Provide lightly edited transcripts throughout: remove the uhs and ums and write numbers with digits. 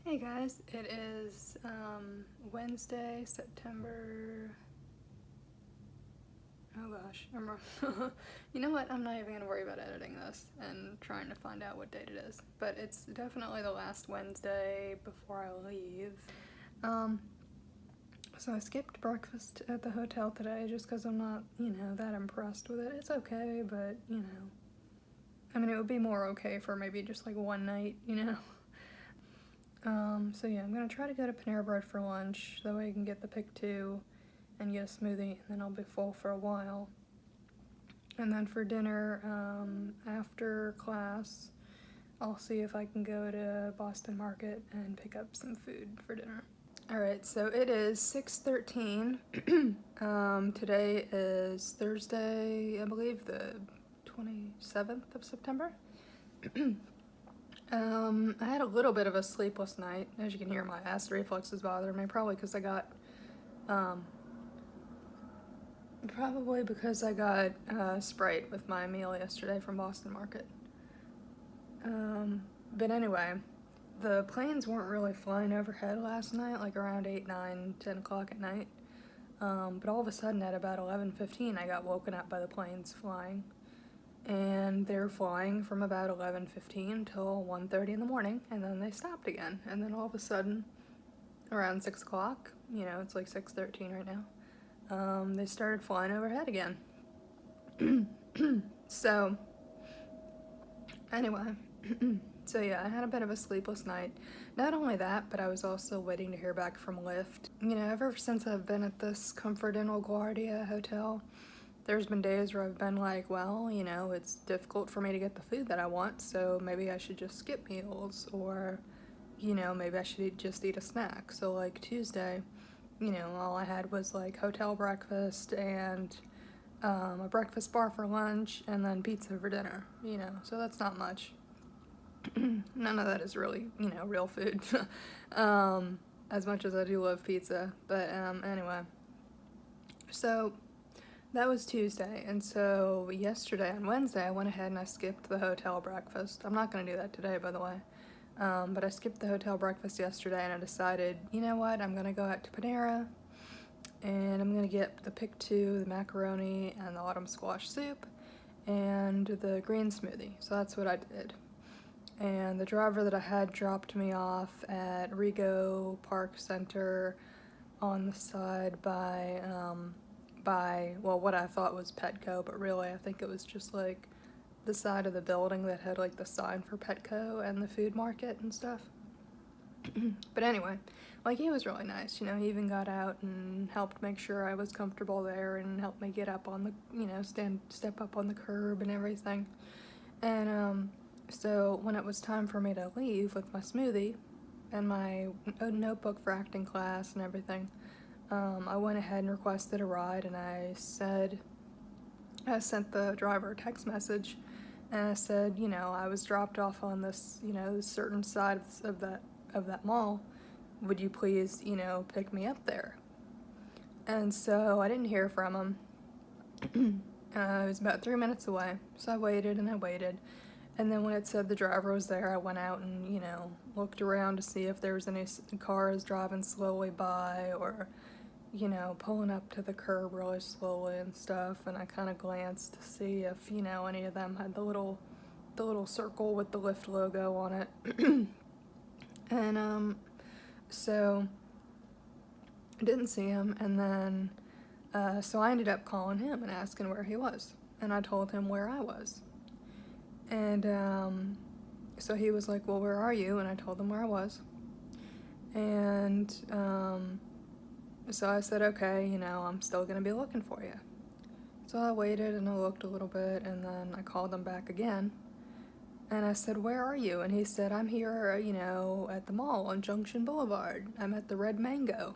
Hey guys, it is Wednesday, September. Oh gosh, I'm wrong. You know what? I'm not even gonna worry about editing this and trying to find out what date it is. But it's definitely the last Wednesday before I leave. Um, so I skipped breakfast at the hotel today just because I'm not, that impressed with it. It's okay, but I mean, it would be more okay for maybe just like one night. So yeah, I'm gonna try to go to Panera Bread for lunch, that way I can get the pick two and get a smoothie, and then I'll be full for a while. And then for dinner, after class, I'll see if I can go to Boston Market and pick up some food for dinner. Alright, so it is 6:13. Today is Thursday, I believe, the 27th of September. I had a little bit of a sleepless night. As you can hear, my acid reflux is bothering me, probably because I got Sprite with my meal yesterday from Boston Market. But anyway, the planes weren't really flying overhead last night, like around 8, 9, 10 o'clock at night. But all of a sudden at about 11:15, I got woken up by the planes flying. And they were flying from about 11:15 till 1:30 in the morning, and then they stopped again. And then all of a sudden, around 6 o'clock, it's like 6:13 right now, they started flying overhead again. So, anyway, so yeah, I had a bit of a sleepless night. Not only that, but I was also waiting to hear back from Lyft. Ever since I've been at this Comfort in LaGuardia hotel, there's been days where I've been like, well, it's difficult for me to get the food that I want, so maybe I should just skip meals, or, maybe I should just eat a snack. So, like, Tuesday, all I had was, like, hotel breakfast and a breakfast bar for lunch, and then pizza for dinner, so that's not much. None of that is really, real food, as much as I do love pizza, but, anyway. So that was Tuesday, and so yesterday on Wednesday I went ahead and I skipped the hotel breakfast. I'm not going to do that today, by the way, but I skipped the hotel breakfast yesterday, and I decided, you know what, I'm going to go out to Panera, and I'm going to get the pick two, the macaroni, and the autumn squash soup, and the green smoothie. So that's what I did. And the driver that I had dropped me off at Rego Park Center on the side by well, what I thought was Petco, but really I think it was just like the side of the building that had like the sign for Petco and the food market and stuff. But anyway, like, he was really nice, he even got out and helped make sure I was comfortable there and helped me get up on the, step up on the curb and everything. And so when it was time for me to leave with my smoothie and my notebook for acting class and everything, I went ahead and requested a ride, and I sent the driver a text message, and I said, I was dropped off on this, certain side of that mall. Would you please, pick me up there? And so I didn't hear from him. It was about 3 minutes away, so I waited and I waited. And then when it said the driver was there, I went out and, looked around to see if there was any cars driving slowly by, or pulling up to the curb really slowly and stuff, and I kind of glanced to see if, any of them had the little circle with the Lyft logo on it. And, so I didn't see him, and then, so I ended up calling him and asking where he was, and I told him where I was. And, so he was like, well, where are you? And I told him where I was. And, so I said, okay, I'm still gonna be looking for you. So I waited and I looked a little bit, and then I called him back again. And I said, where are you? And he said, I'm here, at the mall on Junction Boulevard. I'm at the Red Mango.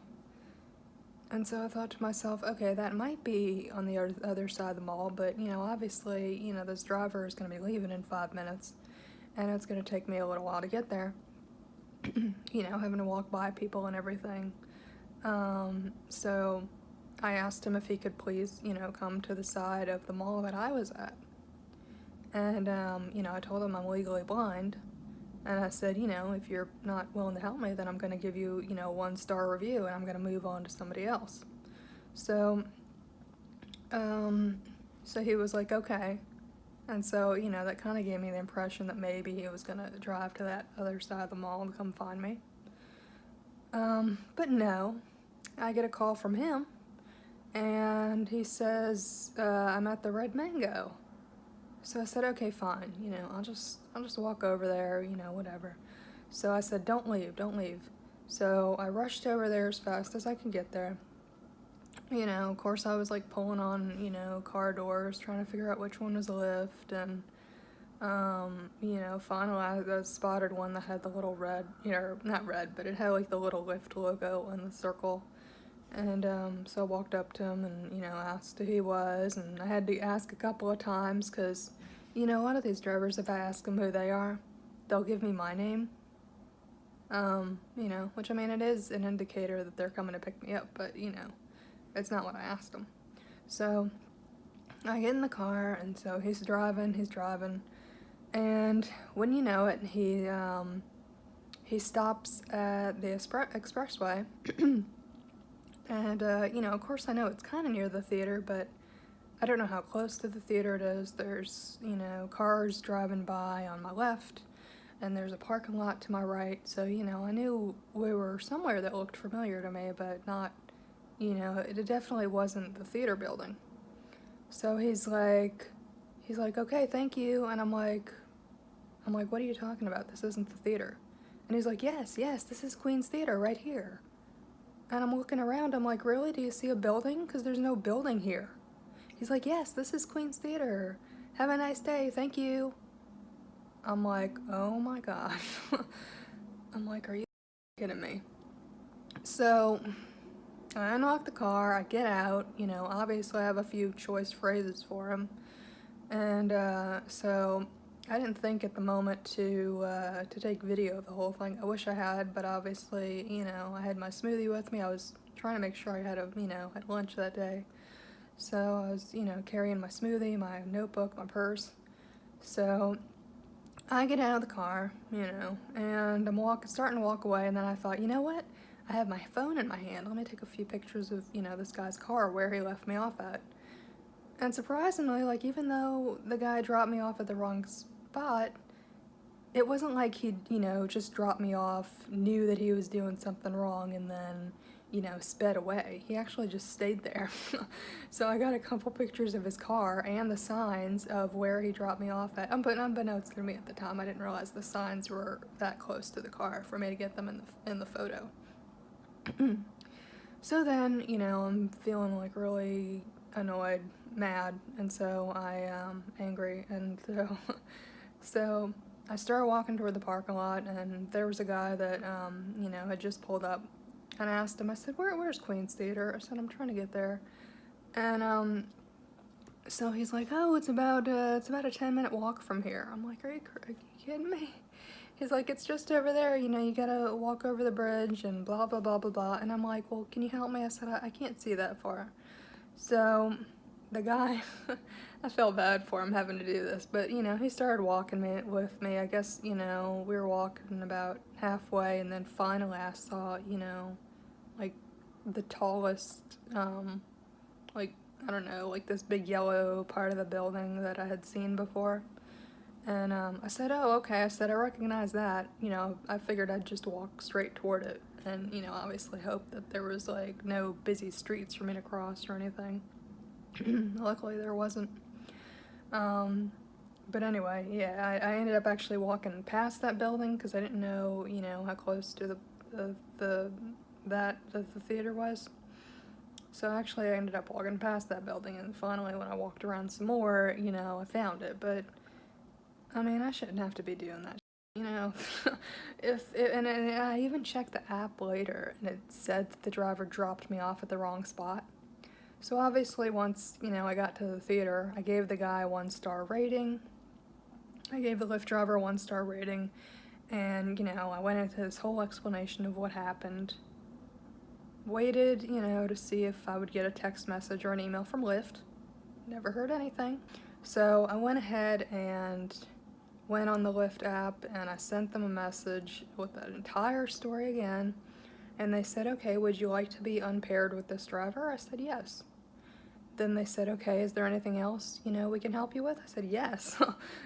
And so I thought to myself, okay, that might be on the other side of the mall, but, obviously, this driver is gonna be leaving in 5 minutes, and it's gonna take me a little while to get there. Having to walk by people and everything. So I asked him if he could please, come to the side of the mall that I was at. And, I told him I'm legally blind, And I said, you know, if you're not willing to help me, then I'm going to give you, you know, 1-star review and I'm going to move on to somebody else. So, so he was like, okay. And so, you know, that kind of gave me the impression that maybe he was going to drive to that other side of the mall and come find me. But no, I get a call from him and he says, I'm at the Red Mango. So I said, okay, fine, you know, I'll just walk over there, you know, whatever. So I said, don't leave, don't leave. So I rushed over there as fast as I could get there. You know, of course I was like pulling on, you know, car doors, trying to figure out which one was a lift, and, you know, finally I spotted one that had the little red, you know, not red, but it had like the little lift logo in the circle. And so I walked up to him and, you know, asked who he was, and I had to ask a couple of times because, you know, a lot of these drivers, if I ask them who they are, they'll give me my name. You know, which, I mean, it is an indicator that they're coming to pick me up, but, you know, it's not what I asked them. So I get in the car, and so he's driving, and when you know it, he stops at the expressway. And, you know, of course I know it's kind of near the theater, but I don't know how close to the theater it is. There's, you know, cars driving by on my left, and there's a parking lot to my right. So, you know, I knew we were somewhere that looked familiar to me, but not, you know, it definitely wasn't the theater building. So he's like, okay, thank you. And I'm like, what are you talking about? This isn't the theater. And he's like, yes, this is Queen's Theater right here. And I'm looking around, I'm like, really? Do you see a building? Because there's no building here. He's like, yes, this is Queen's Theater. Have a nice day, thank you. I'm like, oh my gosh. I'm like, are you kidding me? So I unlock the car, I get out, you know, obviously I have a few choice phrases for him. And so I didn't think at the moment to take video of the whole thing. I wish I had, but obviously, you know, I had my smoothie with me. I was trying to make sure I had had lunch that day. So I was, you know, carrying my smoothie, my notebook, my purse. So I get out of the car, you know, and I'm starting to walk away, and then I thought, you know what? I have my phone in my hand. Let me take a few pictures of, you know, this guy's car, where he left me off at. And surprisingly, like, even though the guy dropped me off at the wrong spot, it wasn't like he'd, you know, just dropped me off, knew that he was doing something wrong, and then, you know, sped away. He actually just stayed there. So I got a couple pictures of his car and the signs of where he dropped me off at. But unbeknownst to me at the time, I didn't realize the signs were that close to the car for me to get them in the photo. So then, you know, I'm feeling like really annoyed, mad, and so I angry, and so I started walking toward the parking lot, and there was a guy that you know, had just pulled up, and I asked him, I said, where's Queen's Theater? I said, I'm trying to get there. And so he's like, oh, it's about a 10-minute walk from here. I'm like, are you kidding me? He's like, it's just over there, you know, you gotta walk over the bridge and blah blah blah blah blah. And I'm like, well, can you help me? I said, I can't see that far. So the guy, I felt bad for him having to do this, but, you know, he started walking with me. I guess, you know, we were walking about halfway, and then finally I saw, you know, like the tallest, like, I don't know, like this big yellow part of the building that I had seen before. And I said, oh, okay. I said, I recognize that. You know, I figured I'd just walk straight toward it, and, you know, obviously hope that there was, like, no busy streets for me to cross or anything. Luckily there wasn't. But anyway, yeah, I ended up actually walking past that building because I didn't know, you know, how close to the theater was. So actually I ended up walking past that building, and finally when I walked around some more, you know, I found it. But I mean, I shouldn't have to be doing that, you know. And I even checked the app later, and it said that the driver dropped me off at the wrong spot. So obviously once, you know, I got to the theater, I gave the guy a 1-star rating. I gave the Lyft driver a 1-star rating, and, you know, I went into this whole explanation of what happened. Waited, you know, to see if I would get a text message or an email from Lyft. Never heard anything. So I went ahead and went on the Lyft app and I sent them a message with that entire story again. And they said, okay, would you like to be unpaired with this driver? I said, yes. Then they said, okay, is there anything else, we can help you with? I said, yes.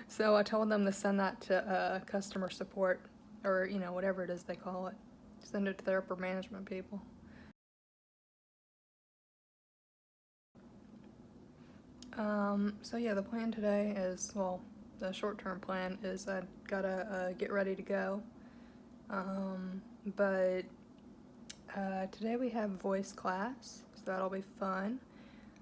So I told them to send that to customer support, or, whatever it is they call it. Send it to their upper management people. So yeah, the plan today is, well, the short-term plan is I gotta get ready to go. But today we have voice class, so that'll be fun.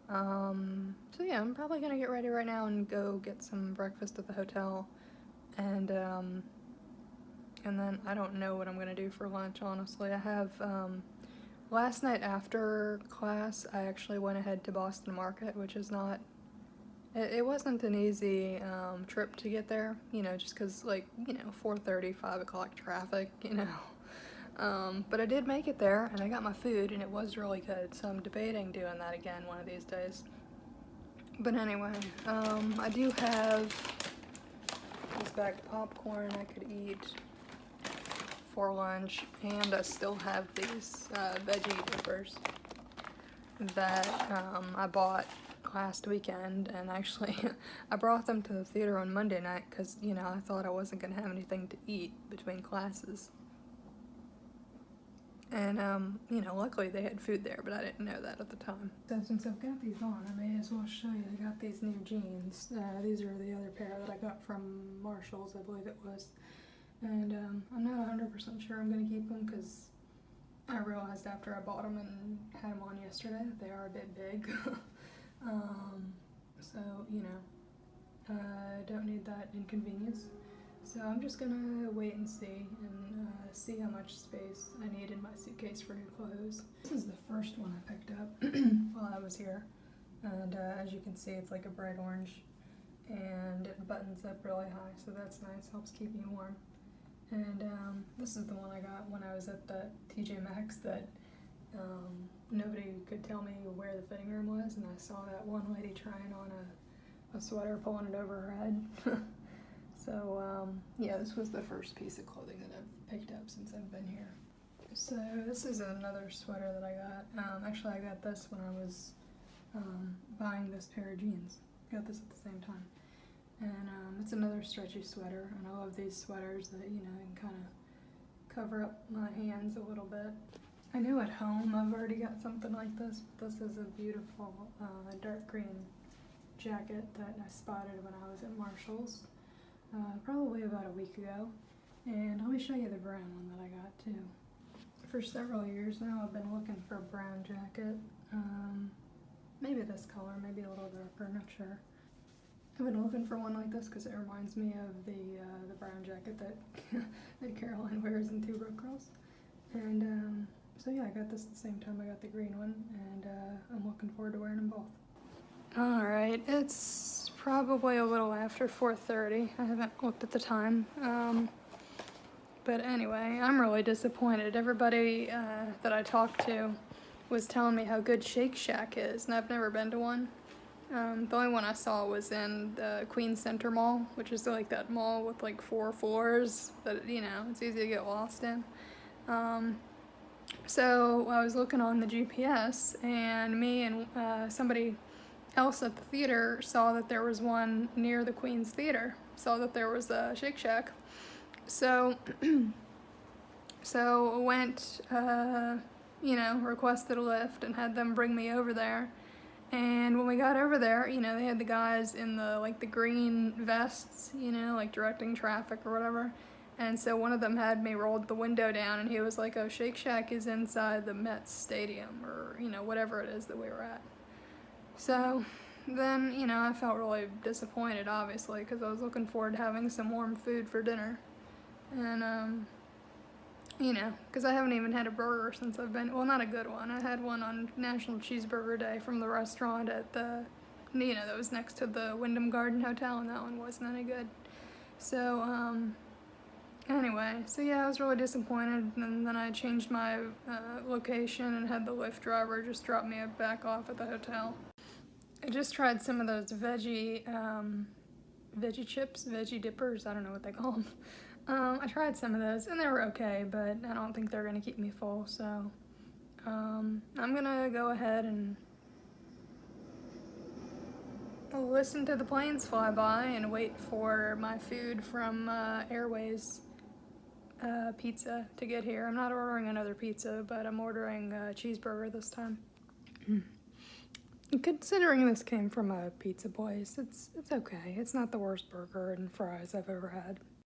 So yeah, I'm probably gonna get ready right now and go get some breakfast at the hotel, and then I don't know what I'm gonna do for lunch, honestly. I have, last night after class, I actually went ahead to Boston Market, which is not, it wasn't an easy trip to get there, just because, 4:30, 5 o'clock traffic, but I did make it there, and I got my food, and it was really good, so I'm debating doing that again one of these days. But anyway, I do have this bag of popcorn I could eat for lunch, and I still have these veggie dippers that I bought last weekend, and actually I brought them to the theater on Monday night because, I thought I wasn't going to have anything to eat between classes. And, luckily they had food there, but I didn't know that at the time. So since I've got these on, I may as well show you. I got these new jeans. These are the other pair that I got from Marshall's, I believe it was. And I'm not 100% sure I'm going to keep them because I realized after I bought them and had them on yesterday that they are a bit big. So, I don't need that inconvenience. So I'm just gonna wait and see see how much space I need in my suitcase for new clothes. This is the first one I picked up while I was here, and as you can see, it's like a bright orange, and it buttons up really high, so that's nice, helps keep me warm. And this is the one I got when I was at the TJ Maxx that nobody could tell me where the fitting room was, and I saw that one lady trying on a sweater, pulling it over her head. So, yeah, this was the first piece of clothing that I've picked up since I've been here. So this is another sweater that I got. Actually, I got this when I was buying this pair of jeans. Got this at the same time. And it's another stretchy sweater, and I love these sweaters that, can kind of cover up my hands a little bit. I know at home I've already got something like this, but this is a beautiful dark green jacket that I spotted when I was at Marshall's. Probably about a week ago, and let me show you the brown one that I got too. For several years now I've been looking for a brown jacket, maybe this color, maybe a little darker, not sure. I've been looking for one like this because it reminds me of the brown jacket that that Caroline wears in Two Broke Girls, and so yeah, I got this at the same time I got the green one, and I'm looking forward to wearing them both. Alright, it's probably a little after 4:30. I haven't looked at the time. But anyway, I'm really disappointed. Everybody that I talked to was telling me how good Shake Shack is, and I've never been to one. The only one I saw was in the Queens Center Mall, which is like that mall with like 4 floors that, it's easy to get lost in. So I was looking on the GPS, and me and somebody else at the theater saw that there was one near the Queens Theater, saw that there was a Shake Shack. So, went, requested a lift and had them bring me over there. And when we got over there, they had the guys in the green vests, like directing traffic or whatever. And so one of them had me rolled the window down, and he was like, oh, Shake Shack is inside the Mets Stadium, or, whatever it is that we were at. So then, I felt really disappointed, obviously, because I was looking forward to having some warm food for dinner. And, because I haven't even had a burger since I've been, well, not a good one. I had one on National Cheeseburger Day from the restaurant at the, that was next to the Wyndham Garden Hotel, and that one wasn't any good. So, anyway, so yeah, I was really disappointed, and then I changed my location and had the Lyft driver just drop me back off at the hotel. I just tried some of those veggie veggie chips, veggie dippers, I don't know what they call them. I tried some of those and they were okay, but I don't think they're gonna keep me full, so I'm gonna go ahead and listen to the planes fly by and wait for my food from Airways pizza to get here. I'm not ordering another pizza, but I'm ordering a cheeseburger this time. Considering this came from a pizza place, it's okay. It's not the worst burger and fries I've ever had.